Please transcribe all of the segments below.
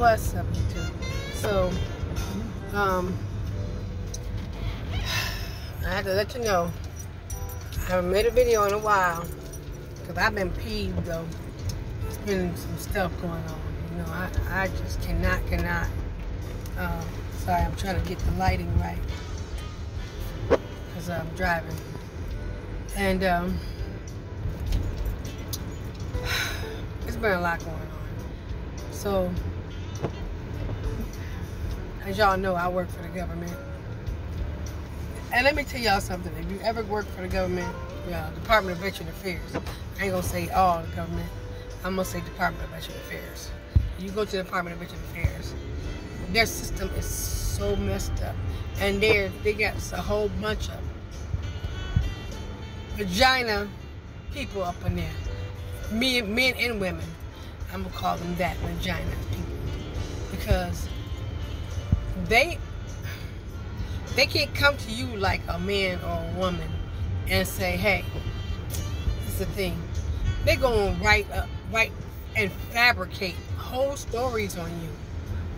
was 72. So, I had to let you know. I haven't made a video in a while because I've been peeved though. There's been some stuff going on. You know, I just cannot. Sorry, I'm trying to get the lighting right because I'm driving. And it's been a lot going on. So, as y'all know, I work for the government. And let me tell y'all something. If you ever work for the government, Department of Veteran Affairs, I ain't gonna say all the government. I'm gonna say Department of Veteran Affairs. You go to the Department of Veteran Affairs, their system is so messed up, and they got a whole bunch of vagina people up in there, men and women. I'm gonna call them that, vagina people, because they can't come to you like a man or a woman and say, hey, this is the thing. They're going to write and fabricate whole stories on you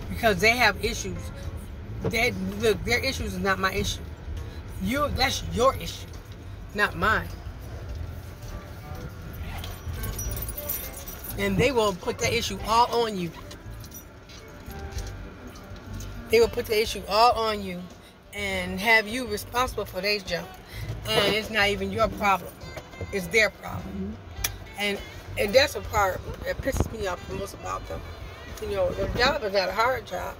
because they have issues. Look, their issues is not my issue. That's your issue, not mine. And they will put that issue all on you. They will put the issue all on you and have you responsible for their junk. And it's not even your problem. It's their problem. And that's the part that pisses me off the most about them. You know, their job is not a hard job.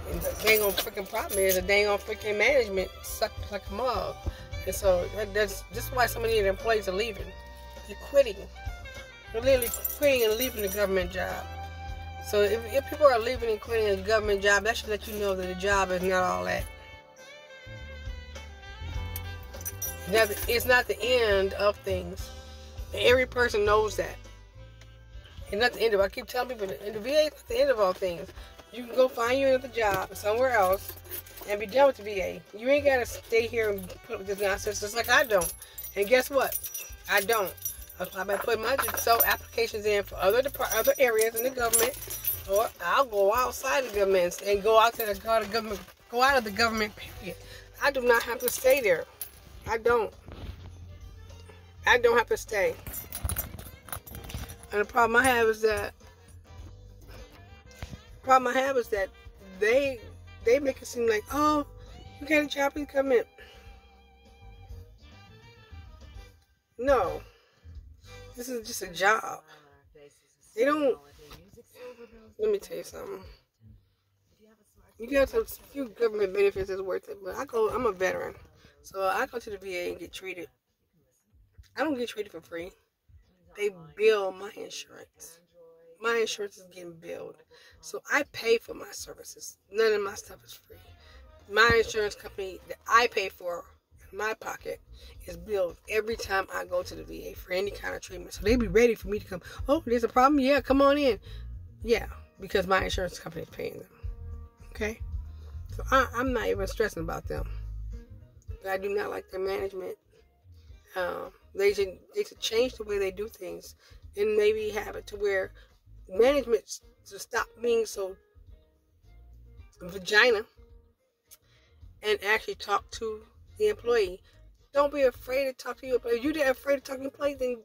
And the dang on freaking problem is the dang on freaking management sucks like a mug. And so that's why so many of the employees are leaving. They're quitting. They're literally quitting and leaving the government job. So if people are leaving and quitting a government job, that should let you know that the job is not all that. It's not the end of things. And every person knows that. It's not the end of it. I keep telling people, in the VA, it's not the end of all things. You can go find you another job somewhere else and be done with the VA. You ain't got to stay here and put up with this nonsense just like I don't. And guess what? I don't. That's why I've been putting my applications in for other areas in the government, or I'll go outside the government and go out of the government, period. I do not have to stay there. I don't have to stay. And the problem I have is that they make it seem like, oh, you got a job in the government. No. This is just a job. They don't. Let me tell you something. You got a few government benefits that's worth it, but I'm a veteran. So I go to the VA and get treated. I don't get treated for free. They bill my insurance. My insurance is getting billed. So I pay for my services. None of my stuff is free. My insurance company that I pay for in my pocket is billed every time I go to the VA for any kind of treatment. So they be ready for me to come. Oh, there's a problem? Yeah, come on in. Yeah, because my insurance company is paying them. Okay? So I'm not even stressing about them. But I do not like their management. They should change the way they do things and maybe have it to where management to stop being so vagina and actually talk to the employee. Don't be afraid to talk to your employee. If you're afraid to talk to your employee, then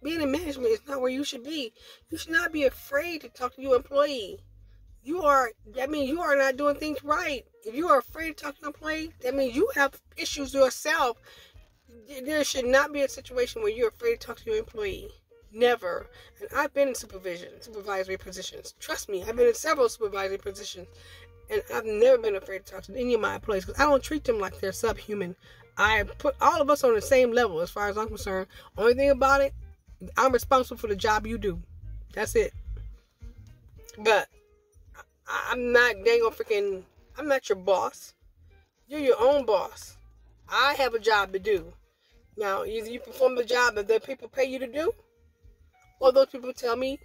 being in management is not where you should be. You should not be afraid to talk to your employee. That means you are not doing things right. If you are afraid to talk to your employee, that means you have issues yourself. There should not be a situation where you're afraid to talk to your employee. Never. And I've been in supervisory positions. Trust me, I've been in several supervisory positions. And I've never been afraid to talk to any of my employees because I don't treat them like they're subhuman. I put all of us on the same level as far as I'm concerned. Only thing about it, I'm responsible for the job you do. That's it. But I'm not I'm not your boss. You're your own boss. I have a job to do. Now, either you perform the job that the people pay you to do, or those people tell me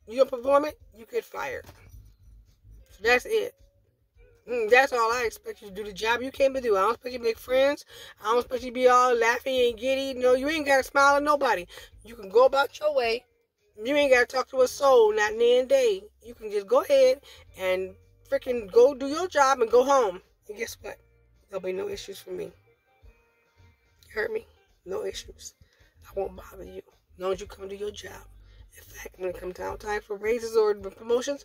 you don't perform it, you get fired. So that's it. That's all I expect you to do. The job you came to do. I don't expect you to make friends. I don't expect you to be all laughing and giddy. No, you ain't got to smile at nobody. You can go about your way. You ain't got to talk to a soul, not day and day. You can just go ahead and freaking go do your job and go home. And guess what? There'll be no issues for me. You heard me? No issues. I won't bother you as long as you come do your job. In fact, when it comes time for raises or promotions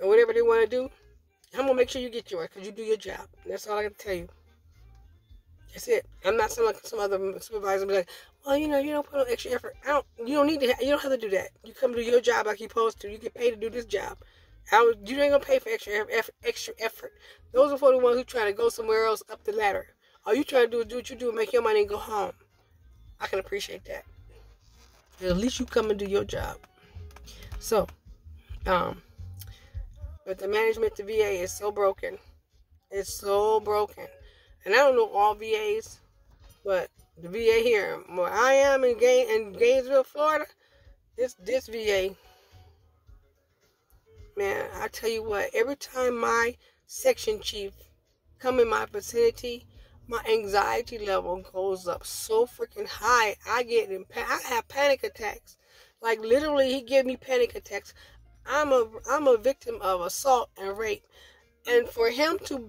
or whatever they want to do, I'm going to make sure you get yours because you do your job. That's all I got to tell you. That's it. I'm not some other supervisor be like, well, you don't put on extra effort. You don't have to do that. You come do your job like you're supposed to. You get paid to do this job. You ain't gonna pay for extra effort. Those are for the ones who trying to go somewhere else up the ladder. All you trying to do is do what you do and make your money and go home. I can appreciate that. At least you come and do your job. So, but the management, the VA is so broken. It's so broken. And I don't know all VAs, but the VA here, where I am in Gainesville, Florida, this VA, man, I tell you what, every time my section chief come in my vicinity, my anxiety level goes up so freaking high. I have panic attacks. Like literally, he give me panic attacks. I'm a victim of assault and rape. And for him to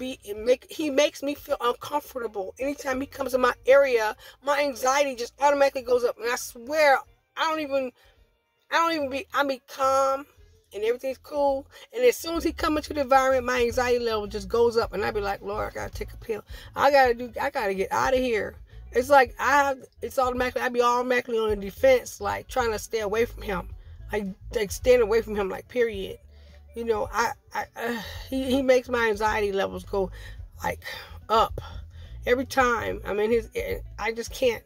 he makes me feel uncomfortable. Anytime he comes in my area, my anxiety just automatically goes up. And I swear, I be calm and everything's cool. And as soon as he come into the environment, my anxiety level just goes up. And I be like, Lord, I gotta take a pill. I gotta get out of here. It's like I be automatically on the defense, like trying to stay away from him. Like staying away from him, like period. He makes my anxiety levels go like up every time I'm in his. I just can't.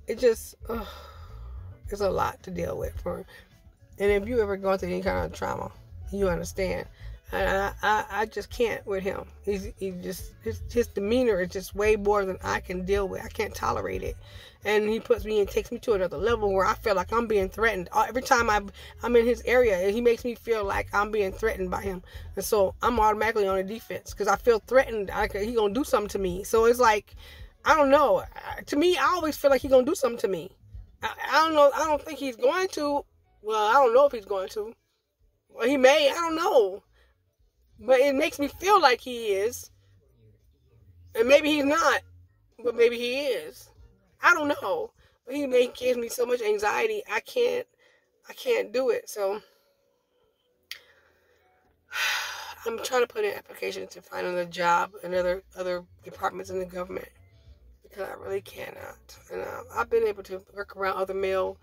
It's a lot to deal with for him. And if you ever gone through any kind of trauma, you understand. And I just can't with him. His demeanor is just way more than I can deal with. I can't tolerate it. And he takes me to another level where I feel like I'm being threatened. Every time I'm in his area, he makes me feel like I'm being threatened by him. And so I'm automatically on the defense because I feel threatened. He gonna do something to me. So it's like, I don't know. To me, I always feel like he gonna do something to me. I don't know. I don't think he's going to. Well, I don't know if he's going to. Well, he may. I don't know. But it makes me feel like he is. And maybe he's not. But maybe he is. I don't know. But he gives me so much anxiety. I can't do it. So I'm trying to put in applications to find another job in other departments in the government. Because I really cannot. And I've been able to work around other males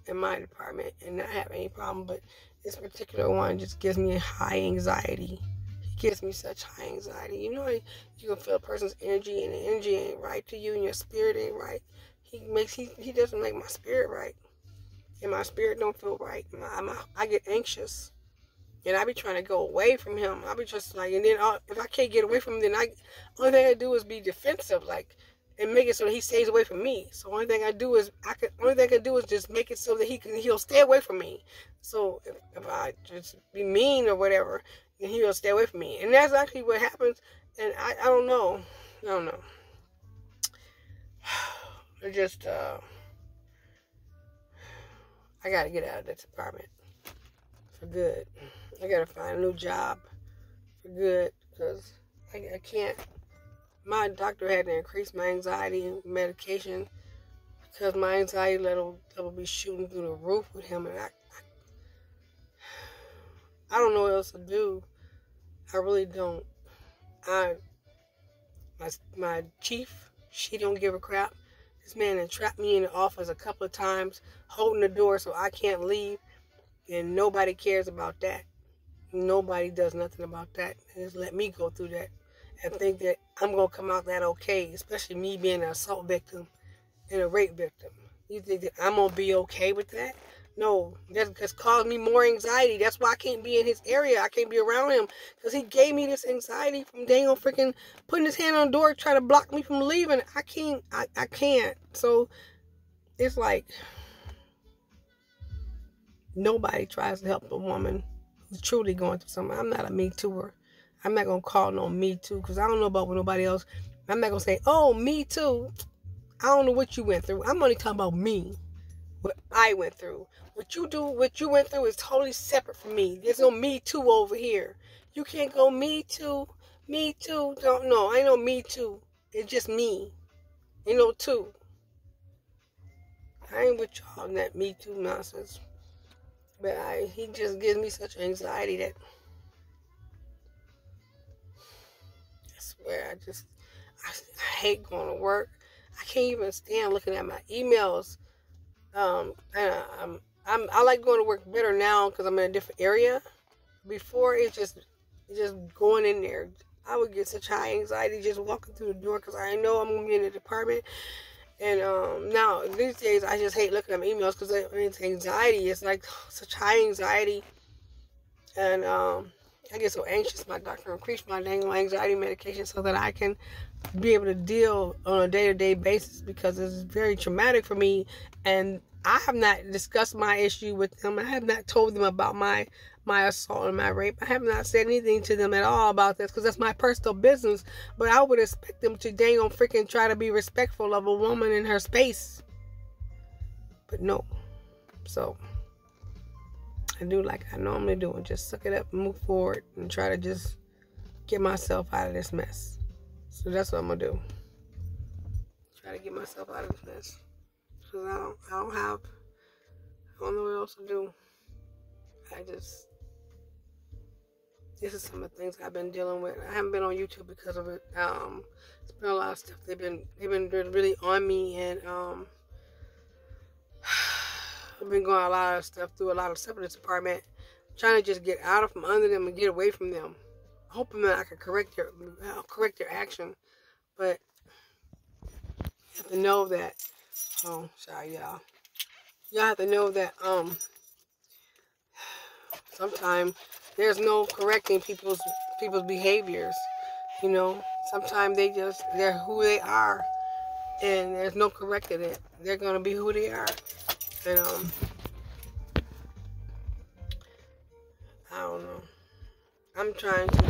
in my department and not have any problem. But this particular one just gives me a high anxiety. He gives me such high anxiety. You can feel a person's energy, and the energy ain't right to you, and your spirit ain't right. He doesn't make my spirit right, and my spirit don't feel right. I get anxious, and I be trying to go away from him. I be just like, and then if I can't get away from him, then only thing I do is be defensive, like, and make it so that he stays away from me. So only thing I can do is just make it so that he'll stay away from me. So if I just be mean or whatever, then he'll stay away from me. And that's actually what happens. And I don't know. It just I gotta get out of this department for good. I gotta find a new job for good because I can't. My doctor had to increase my anxiety medication because my anxiety level be shooting through the roof with him, and I don't know what else to do. I really don't. My chief, she don't give a crap. This man had trapped me in the office a couple of times, holding the door so I can't leave, and nobody cares about that. Nobody does nothing about that. They just let me go through that and think that I'm going to come out that okay, especially me being an assault victim and a rape victim. You think that I'm going to be okay with that? No, that's caused me more anxiety. That's why I can't be in his area. I can't be around him because he gave me this anxiety from dang on freaking putting his hand on the door trying to block me from leaving. I can't. So it's like nobody tries to help a woman who's truly going through something. I'm not a Me Too'er. I'm not going to call no Me Too because I don't know about nobody else. I'm not going to say, oh, Me Too. I don't know what you went through. I'm only talking about me. what I went through. What you went through is totally separate from me. There's no me too over here. You can't go me too, me too. Don't know. I know me too. It's just me. Ain't no two. I ain't with y'all in that me too nonsense. But he just gives me such anxiety that I swear I hate going to work. I can't even stand looking at my emails. And I like going to work better now because I'm in a different area. Before it's just going in there. I would get such high anxiety just walking through the door because I know I'm gonna be in the department. And now these days I just hate looking at my emails because it's anxiety. It's like such high anxiety, and I get so anxious. My doctor increased my dang anxiety medication so that I can be able to deal on a day-to-day basis because it's very traumatic for me. And I have not discussed my issue with them. I have not told them about my assault and my rape. I have not said anything to them at all about this because that's my personal business. But I would expect them to dang on freaking try to be respectful of a woman in her space. But no. So I do like I normally do and just suck it up and move forward and try to just get myself out of this mess. So that's what I'm gonna do. Try to get myself out of this mess. Because I don't know what else to do. This is some of the things I've been dealing with. I haven't been on YouTube because of it. It's been a lot of stuff. They've been really on me, and I've been going through a lot of stuff in this department, trying to just get out of from under them and get away from them, hoping that I can correct their action. But you have to know that. Oh, sorry, y'all. Y'all have to know that sometimes there's no correcting people's behaviors. You know, sometimes they're who they are, and there's no correcting it. They're gonna be who they are, and I don't know. I'm trying to.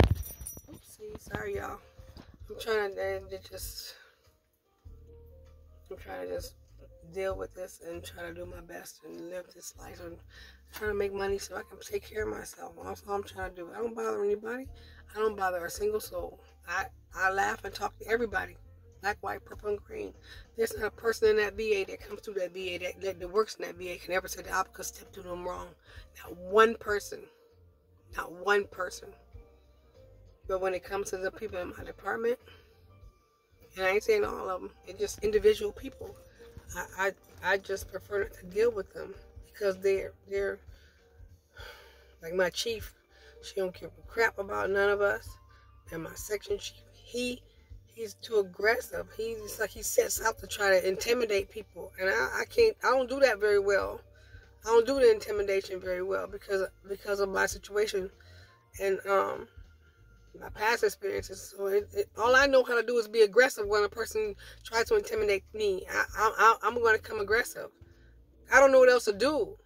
Oopsie, sorry, y'all. I'm trying to just deal with this and try to do my best and live this life and try to make money so I can take care of myself. That's all I'm trying to do. I don't bother anybody. I don't bother a single soul. I laugh and talk to everybody. Black, white, purple, and green. There's not a person in that VA that comes through that VA that works in that VA can ever say the opposite step to them wrong. Not one person. Not one person. But when it comes to the people in my department, and I ain't saying all of them, it's just individual people. I just prefer not to deal with them because they're like my chief. She don't give a crap about none of us. And my section chief, he's too aggressive. He's like he sets out to try to intimidate people, and I don't do that very well. I don't do the intimidation very well because of my situation and my past experiences. So all I know how to do is be aggressive when a person tries to intimidate me. I'm going to come aggressive. I don't know what else to do.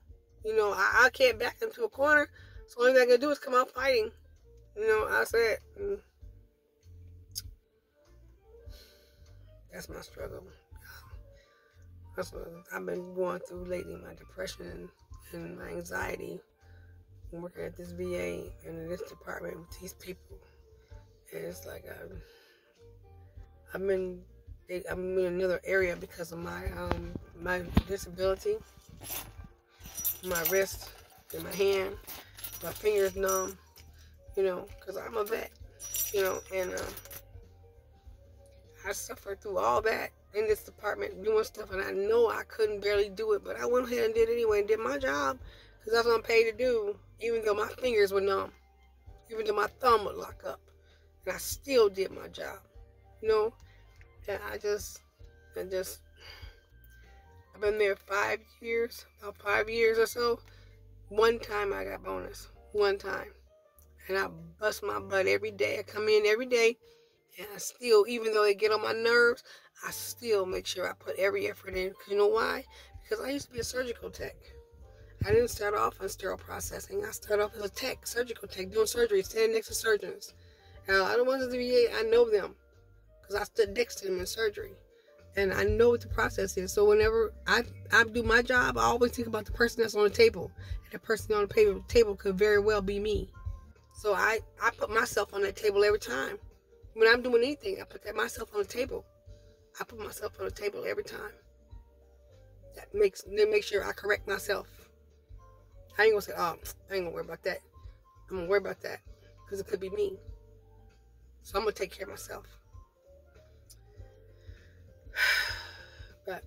You know, I can't back into a corner. So the only thing I can do is come out fighting. You know, I said, that's my struggle. That's what I've been going through lately, my depression and my anxiety. I'm working at this VA and in this department with these people. And it's like I'm in another area because of my disability. My wrist and my hand, my fingers numb, you know, because I'm a vet, you know, and I suffered through all that in this department doing stuff, and I know I couldn't barely do it, but I went ahead and did it anyway and did my job because that's what I'm paid to do, even though my fingers were numb, even though my thumb would lock up, and I still did my job, you know, and I've been there 5 years, about 5 years or so. One time I got bonus, one time, and I bust my butt every day. I come in every day, and I still, even though they get on my nerves, I still make sure I put every effort in. You know why? Because I used to be a surgical tech. I didn't start off in sterile processing. I started off as a tech, surgical tech, doing surgery, standing next to surgeons. And a lot of ones at the VA, I know them because I stood next to them in surgery. And I know what the process is. So whenever I do my job, I always think about the person that's on the table. And the person on the table could very well be me. So I put myself on that table every time. When I'm doing anything, I put myself on the table. I put myself on the table every time. That makes sure I correct myself. I ain't gonna say, oh, I ain't gonna worry about that. I'm gonna worry about that because it could be me. So I'm gonna take care of myself. But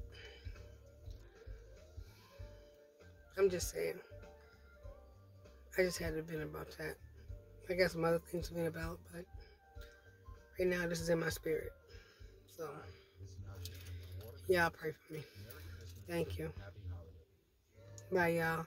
I'm just saying, I just had to vent about that. I got some other things to vent about, but right now this is in my spirit. So, y'all pray for me. Thank you. Bye, y'all.